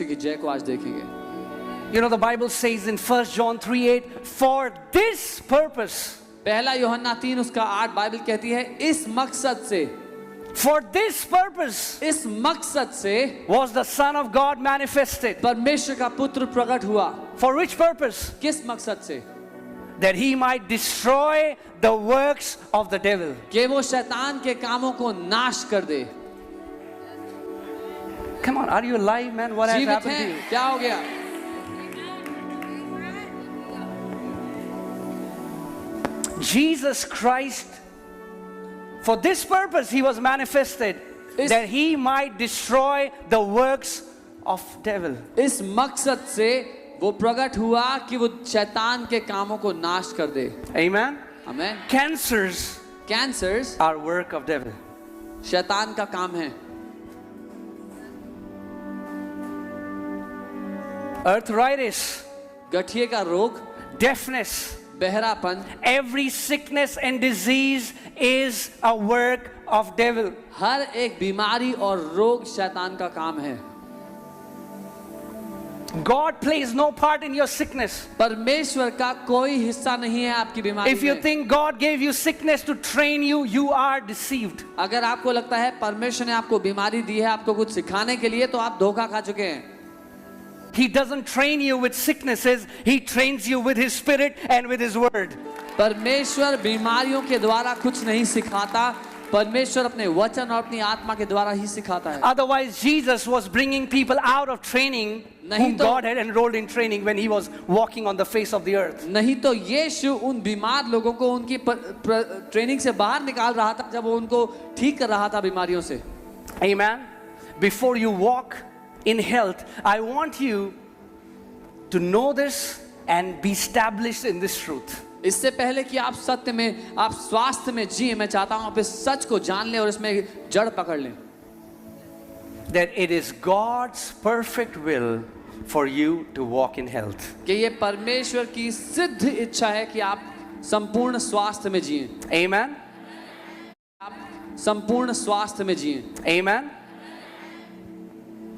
की जय को आज देखेंगे। You know, the Bible says in 1 John 3:8, for this purpose, पहला यूहन्ना 3 उसका 8 बाइबल कहती है इस मकसद से, for this purpose इस मकसद से was the Son of God manifested. परमेश्वर का पुत्र प्रकट हुआ। For which purpose? किस मकसद से? That he might destroy the works of the devil. कि वो शैतान के कामों को नाश कर दे। Come on, are you alive, man? What has जीवित happened to you? हैं? क्या हो गया? Jesus Christ, for this purpose he was manifested, that he might destroy the works of devil. इस मकसद से वो प्रकट हुआ कि वो शैतान के कामों को नाश कर दे। Amen. Amen. Cancers cancers are work of devil. शैतान का काम है। Arthritis, गठिए का रोग, deafness, बहरापन, every sickness and disease is a work of devil. हर एक बीमारी और रोग शैतान का काम है। God plays no part in your sickness. परमेश्वर का कोई हिस्सा नहीं है आपकी बीमारी If you में। think God gave you sickness to train you, you are deceived. अगर आपको लगता है परमेश्वर ने आपको बीमारी दी है आपको कुछ सिखाने के लिए, तो आप धोखा खा चुके हैं। He doesn't train you with sicknesses, he trains you with his spirit and with his word. परमेश्वर बीमारियों के द्वारा कुछ नहीं सिखाता, परमेश्वर अपने वचन और अपनी आत्मा के द्वारा ही सिखाता है। Otherwise, Jesus was bringing people out of training whom God had enrolled in training when he was walking on the face of the earth. नहीं तो यीशु उन बीमार लोगों को उनकी ट्रेनिंग से बाहर निकाल रहा था जब वो उनको ठीक कर रहा था बीमारियों से। Amen. Before you walk in health, I want you to know this and be established in this truth. इससे पहले कि आप सत्य में, आप स्वास्थ्य में जिए, मैं चाहता हूं आप इस सच को जान लें और इसमें जड़ पकड़ लें। That it is God's perfect will for you to walk in health. कि ये परमेश्वर की सिद्ध इच्छा है कि आप संपूर्ण स्वास्थ्य में जिएं। Amen. आप संपूर्ण स्वास्थ्य में जिएं। Amen.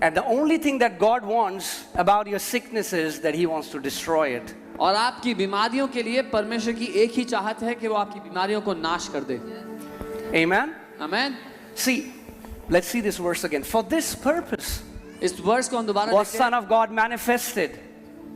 And the only thing that God wants about your sickness is that he wants to destroy it. और आपकी बीमारियों के लिए परमेश्वर की एक ही चाहत है कि वो आपकी बीमारियों को नाश कर दे। Amen. Amen. See, let's see this verse again. For this purpose इस वर्ष को हम दोबारा was देखें। Son of God manifested.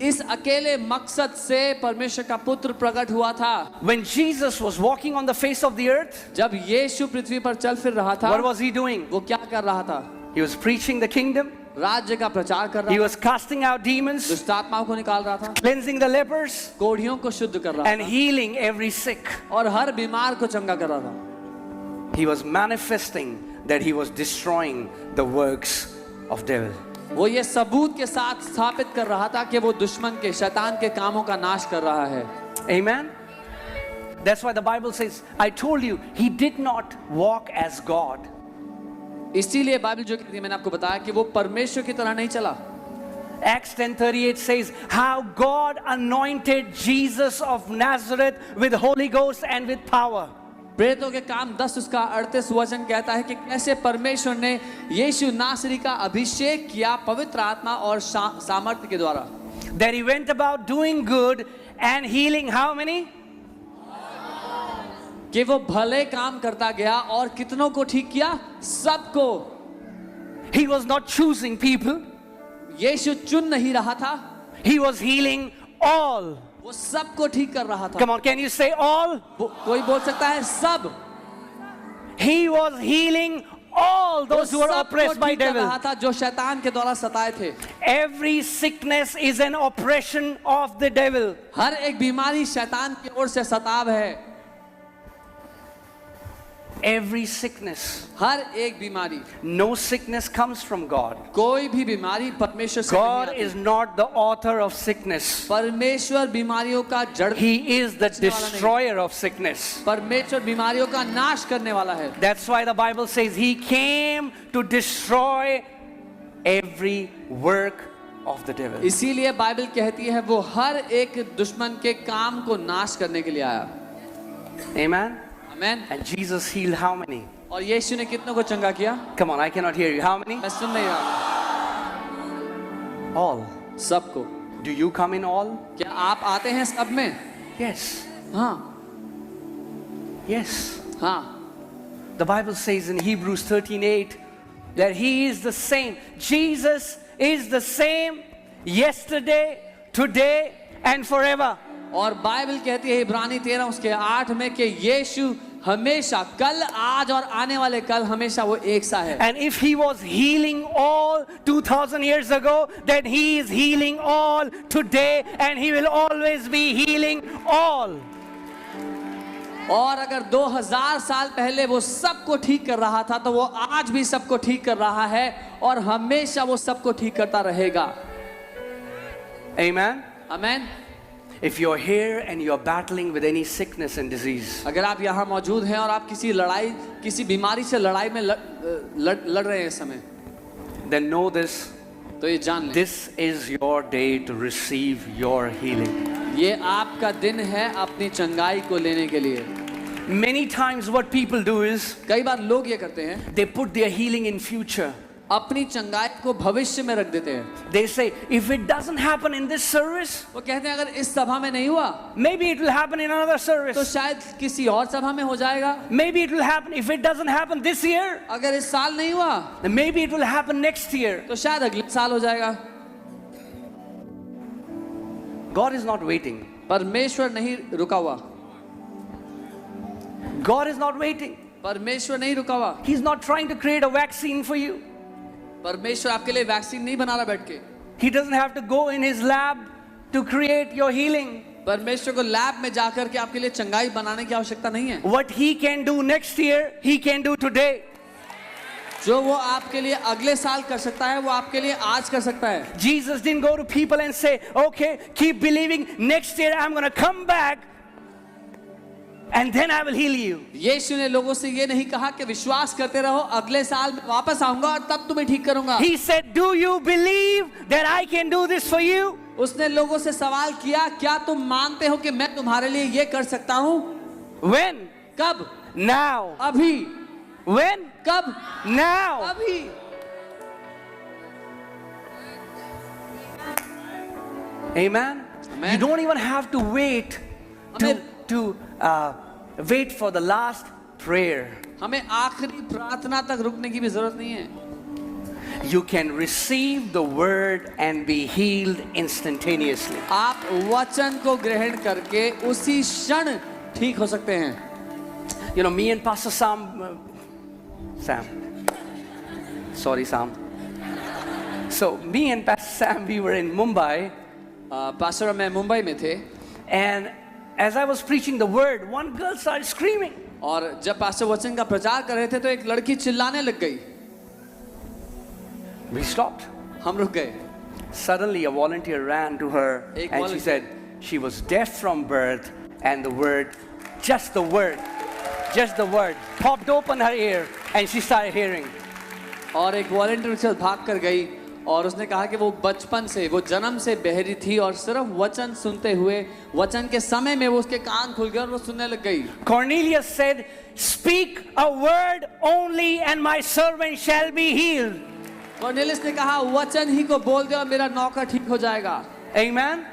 इस अकेले मकसद से परमेश्वर का पुत्र प्रकट हुआ था। When Jesus was walking on the face of the earth, जब यीशु पृथ्वी पर चल फिर रहा था, what was he doing? वो क्या कर रहा था? He was preaching the kingdom. राज्य का प्रचार कर रहा He था, was casting out demons, दुष्ट आत्माओं को निकाल रहा था, cleansing the lepers, कोढ़ियों को शुद्ध कर रहा and था healing every sick. और हर बीमार को चंगा कर रहा था। He was manifesting that he was destroying the works of devil. वो ये सबूत के साथ स्थापित कर रहा था कि वो दुश्मन के, शैतान के कामों का नाश कर रहा है। Amen. That's why the Bible says, I told you, he did not walk as God. इसीलिए बाइबल जो कहती है, मैंने आपको बताया कि वो परमेश्वर की तरह नहीं चला। Acts 10:38 says how God anointed Jesus of Nazareth with Holy Ghost and with power. प्रेरितों के काम 10 उसका 38 वचन कहता है कि कैसे परमेश्वर ने यीशु नासरी का अभिषेक किया पवित्र आत्मा और सामर्थ्य के द्वारा। That he went about doing good and healing how many? कि वो भले काम करता गया और कितनों को ठीक किया? सबको। He was not choosing people. यीशु चुन नहीं रहा था, He was healing all. वो सबको ठीक कर रहा था। Come on, can you say all? कोई बोल सकता है सब? He was healing all those who were oppressed by devil. रहा था जो शैतान के द्वारा सताए थे। Every sickness is an oppression of the devil. हर एक बीमारी शैतान की ओर से सताव है। Every sickness. हर एक बीमारी। No sickness comes from God. कोई भी बीमारी परमेश्वर से God नहीं is not the author of sickness. परमेश्वर बीमारियों का जड़, He is the destroyer of sickness. परमेश्वर बीमारियों का नाश करने वाला है। That's why the Bible says He came to destroy every work of the devil. इसीलिए बाइबल कहती है वो हर एक दुश्मन के काम को नाश करने के लिए आया। Amen. Amen. And Jesus healed how many? और यीशु ने कितनों को चंगा किया? Come on, I cannot hear you. How many? मैं सुन नहीं रहा। All. सबको। Do you come in all? क्या आप आते हैं सब में? Yes. हाँ Yes. हाँ। The Bible says in Hebrews 13:8 that He is the same. Jesus is the same yesterday, today and forever. और बाइबल कहती है इब्रानी 13 उसके 8 में कि यीशु हमेशा, कल, आज और आने वाले कल, हमेशा वो एक सा है। And if He was healing all 2000 years ago, then He is healing all today and He will always be healing all. और अगर 2000 साल पहले वो सबको ठीक कर रहा था तो वो आज भी सबको ठीक कर रहा है और हमेशा वो सबको ठीक करता रहेगा। Amen. Amen. If you're here and you're battling with any sickness and disease, अगर आप यहाँ मौजूद हैं और आप किसी लड़ाई, किसी बीमारी से लड़ाई में लड़ रहे हैं इस समय, then know this. तो ये जान लें, This is your day to receive your healing. ये आपका दिन है अपनी चंगाई को लेने के लिए। Many times what people do is कई बार लोग ये करते हैं, they put their healing in future. अपनी चंगाई को भविष्य में रख देते हैं। They say, if it doesn't happen in this service, वो कहते हैं अगर इस सभा में नहीं हुआ maybe it will happen in another तो service. शायद किसी और सभा में हो जाएगा। Maybe it will happen. If it doesn't happen this year, अगर इस साल नहीं हुआ then maybe it will happen next year. तो शायद अगले साल हो जाएगा। God is not waiting. परमेश्वर नहीं रुका हुआ, God is not waiting. परमेश्वर नहीं रुका हुआ। He's not trying to create a vaccine for you. परमेश्वर आपके लिए वैक्सीन नहीं बना रहा बैठ के। He doesn't have to go in his lab to create your healing. परमेश्वर को लैब में जाकर के आपके लिए चंगाई बनाने की आवश्यकता नहीं है। What he can do next year, he can do today. जो वो आपके लिए अगले साल कर सकता है वो आपके लिए आज कर सकता है। Jesus didn't go to people and say, okay, keep believing, next year I'm going to come back and then I will heal you. यीशु ने लोगों से ये नहीं कहा कि विश्वास करते रहो, अगले साल मैं वापस आऊंगा और तब तुम्हें ठीक करूंगा। He said, do you believe that I can do this for you? उसने लोगों से सवाल किया, क्या तुम मानते हो कि मैं तुम्हारे लिए ये कर सकता हूँ? When? कब? Now. अभी। When? कब? Now. अभी। Amen. Amen. You don't even have to wait Amen. to wait for the last prayer. हमें आखिरी प्रार्थना तक रुकने की भी जरूरत नहीं है। You can receive the word and be healed instantaneously. आप वचन को ग्रहण करके उसी क्षण ठीक हो सकते हैं। You know, me and Pastor Sam, sorry Sam. So me and Pastor Sam, we were in Mumbai, pastor मैं मुंबई में थे and as I was preaching the word, one girl started screaming. और जब पास्टर वचन का प्रचार कर रहे थे तो एक लड़की चिल्लाने लग गई। We stopped. हम रुक गए। Suddenly a volunteer ran to her एक and she volunteer- said she was deaf from birth and the word popped open her ear and she started hearing. और एक वॉलंटियर से भाग कर गई और उसने कहा कि वो बचपन से, वो जन्म से बहरी थी और सिर्फ वचन सुनते हुए, वचन के समय में वो उसके कान खुल गए और वो सुनने लग गई। Cornelius said, speak a word only and my servant shall be healed. Cornelius ने कहा वचन ही को बोल दे और मेरा नौकर ठीक हो जाएगा। Amen.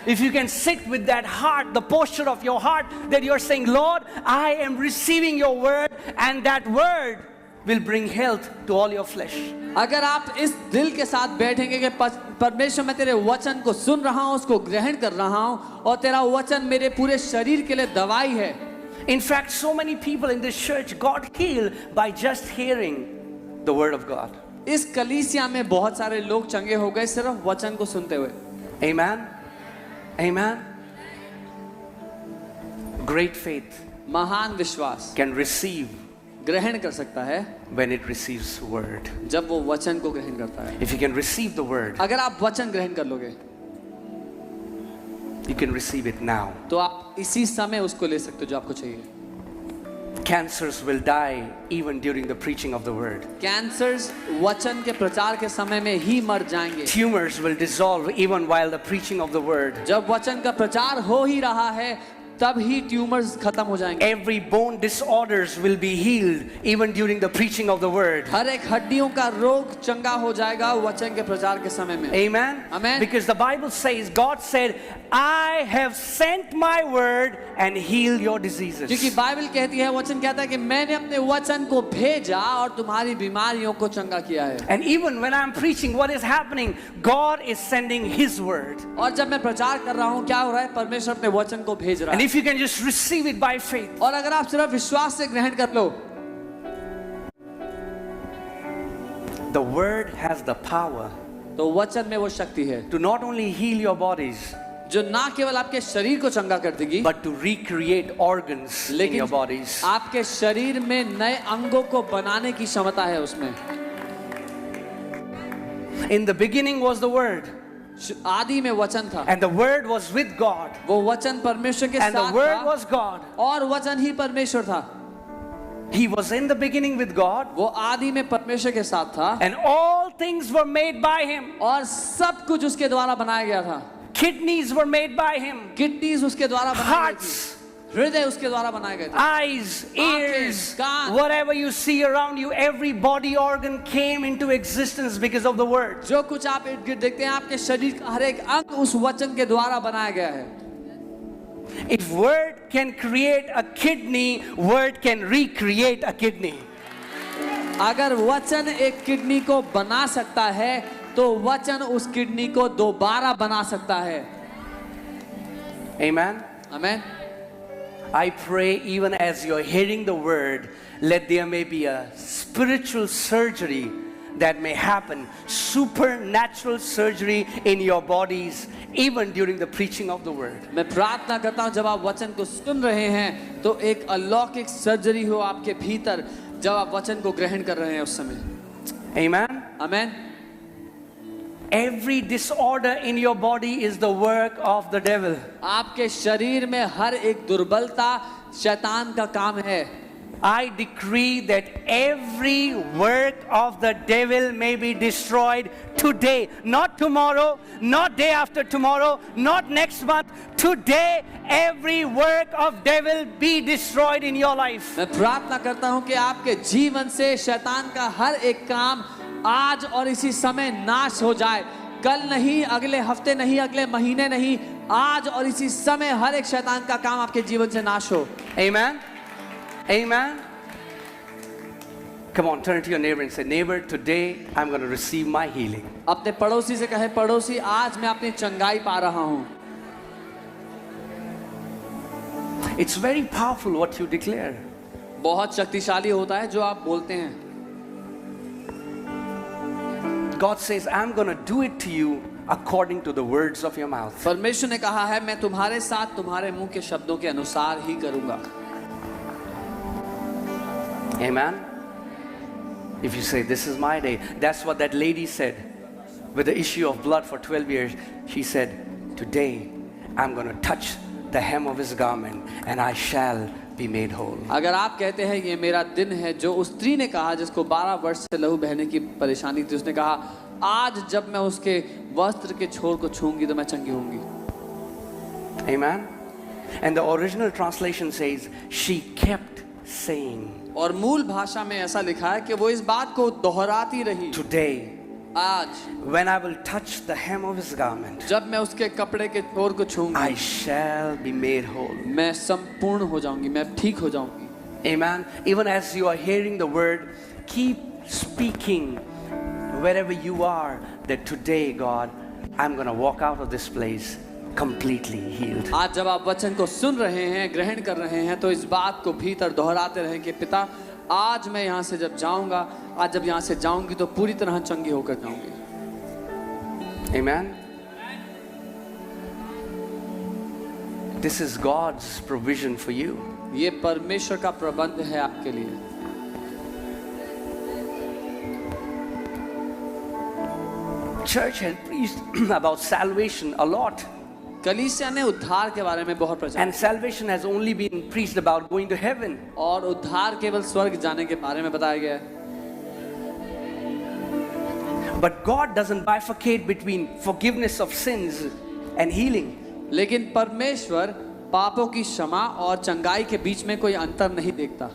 If you can sit with that heart, the posture of your heart, that you're saying, Lord, I am receiving your word, and that word will bring health to all your flesh. अगर आप इस दिल के साथ बैठेंगे कि परमेश्वर मैं तेरे वचन को सुन रहा हूँ, उसको ग्रहण कर रहा हूँ और तेरा वचन मेरे पूरे शरीर के लिए दवाई है। In fact, so many people in this church got healed by just hearing the word of God. इस कलीसिया में बहुत सारे लोग चंगे हो गए सिर्फ वचन को सुनते हुए। Amen. Amen. Great faith महान विश्वास can receive ग्रहण कर सकता है when it receives word. जब वो वचन को ग्रहण करता है। If you can receive the word, अगर आप वचन ग्रहण कर लोगे you can receive it now. तो आप इसी समय उसको ले सकते हो जो आपको चाहिए। Cancers will die even during the preaching of the word. Cancers वचन के प्रचार के समय में ही मर जाएंगे। Tumors will dissolve even while the preaching of the word. जब वचन का प्रचार हो ही रहा है तब ही ट्यूमर्स खत्म हो जाएंगे। Every bone disorders will be healed even during the preaching of the word. हर एक हड्डियों का रोग चंगा हो जाएगा वचन के प्रचार के समय में। Amen. Amen. Because the Bible says, God said, I have sent my word and healed your diseases. क्योंकि बाइबल कहती है, वचन कहता है कि मैंने अपने वचन को भेजा और तुम्हारी बीमारियों को चंगा किया है। And even when I'm preaching, what is happening? God is sending His word. और जब मैं प्रचार कर रहा हूँ, क्या हो रहा है? परमेश्वर अपने वचन को भेज रहा And है। if you can just receive it by faith. और अगर आप सिर्फ विश्वास से ग्रहण कर लो, The word has the power तो वचन में वो शक्ति है to not only heal your bodies, जो ना केवल आपके शरीर को चंगा कर देगी, but to recreate organs in your लेकिन bodies. आपके शरीर में नए अंगों को बनाने की क्षमता है उसमें। In the beginning was the word, आदि में वचन था, and the word was with God, वो वचन परमेश्वर के and the साथ word था, was God. और वचन ही परमेश्वर था। He was in the beginning with God, वो आदि में परमेश्वर के साथ था, and all things were made by Him. और सब कुछ उसके द्वारा बनाया गया था। Kidneys were made by Him. Kidneys उसके द्वारा बनाई गई थी, Hearts, हृदय उसके द्वारा बनाए गए थे, eyes, ears, whatever you see around you, every body organ came into existence because of the word. जो कुछ आप इर्द गिर्द देखते हैं, आपके शरीर का हर एक अंग उस वचन के द्वारा बनाया गया है। If word can create a kidney, word can recreate a kidney. अगर वचन एक किडनी को बना सकता है, तो वचन उस किडनी को दोबारा बना सकता है। Amen. Amen. I pray even as you're hearing the word, let there may be a spiritual surgery that may happen, supernatural surgery in your bodies, even during the preaching of the word. मैं प्रार्थना करता हूं, जब आप वचन को सुन रहे हैं, तो एक अलौकिक सर्जरी हो आपके भीतर, जब आप वचन को ग्रहण कर रहे हैं उस समय। Amen. Amen. Every disorder in your body is the work of the devil. आपके शरीर में हर एक दुर्बलता शैतान का काम है। I decree that every work of the devil may be destroyed today, not tomorrow, not day after tomorrow, not next month. Today, every work of devil be destroyed in your life. मैं प्रार्थना करता हूं कि आपके जीवन से शैतान का हर एक काम आज और इसी समय नाश हो जाए। कल नहीं, अगले हफ्ते नहीं, अगले महीने नहीं, आज और इसी समय हर एक शैतान का काम आपके जीवन से नाश हो। Amen. Amen. Come on, turn to your neighbor and say, neighbor, today I'm going to receive my healing. अपने पड़ोसी से कहे, पड़ोसी आज मैं अपनी चंगाई पा रहा हूं। It's very powerful what you declare. बहुत शक्तिशाली होता है जो आप बोलते हैं। God says, I'm going to do it to you according to the words of your mouth. परमेश्वर ने कहा है, मैं तुम्हारे साथ तुम्हारे मुंह के शब्दों के अनुसार ही करूंगा। Amen. If you say, this is my day, that's what that lady said with the issue of blood for 12 years. She said, today I'm going to touch the hem of his garment and I shall be made whole. अगर आप कहते हैं ये मेरा दिन है, जो उस स्त्री ने कहा जिसको 12 वर्ष से लहू बहने की परेशानी थी, उसने कहा आज जब मैं उसके वस्त्र के छोर को छूंगी तो मैं चंगी होंगी। Amen. And the original translation says, she kept saying, और मूल भाषा में ऐसा लिखा है कि वो इस बात को दोहराती रही, today आज when I will touch the hem of his garment, जब मैं उसके कपड़े के छोर को छूंगी, I shall be made whole. मैं संपूर्ण हो जाऊंगी, मैं ठीक हो जाऊंगी। Amen. Even as you are hearing the word, keep speaking wherever you are, that today, God, I'm going to walk out of this place completely healed. आज जब आप वचन को सुन रहे हैं, ग्रहण कर रहे हैं, तो इस बात को भीतर दोहराते रहें कि पिता, आज मैं यहाँ से जब जाऊंगा, आज जब यहाँ से जाऊंगी तो पूरी तरह चंगी होकर जाऊंगी। Amen. This is God's provision for you. ये परमेश्वर का प्रबंध है आपके लिए। Church has preached about salvation a lot. कलीसिया ने उद्धार के बारे में बहुत प्रचार, And salvation has only been preached about going to heaven. और उद्धार केवल स्वर्ग जाने के बारे में बताया गया है। But God doesn't bifurcate between forgiveness of sins and healing. लेकिन परमेश्वर पापों की क्षमा और चंगाई के बीच में कोई अंतर नहीं देखता।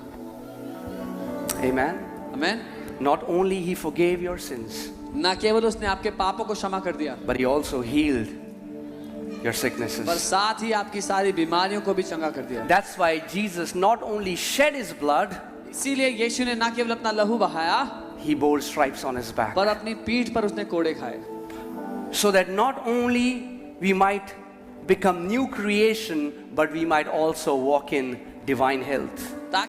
Amen. आमीन। Not only He forgave your sins, न केवल उसने आपके पापों को क्षमा कर दिया, but He also healed your पर sicknesses. साथ ही आपकी सारी बीमारियों को भी चंगा कर दिया। That's why Jesus not only shed His blood, इसीलिए यीशु ने न केवल अपना लहू बहाया, He bore stripes on His back. पर अपनी पीठ पर उसने कोड़े खाए, So that not only we might become new creation, but we might also walk in divine health.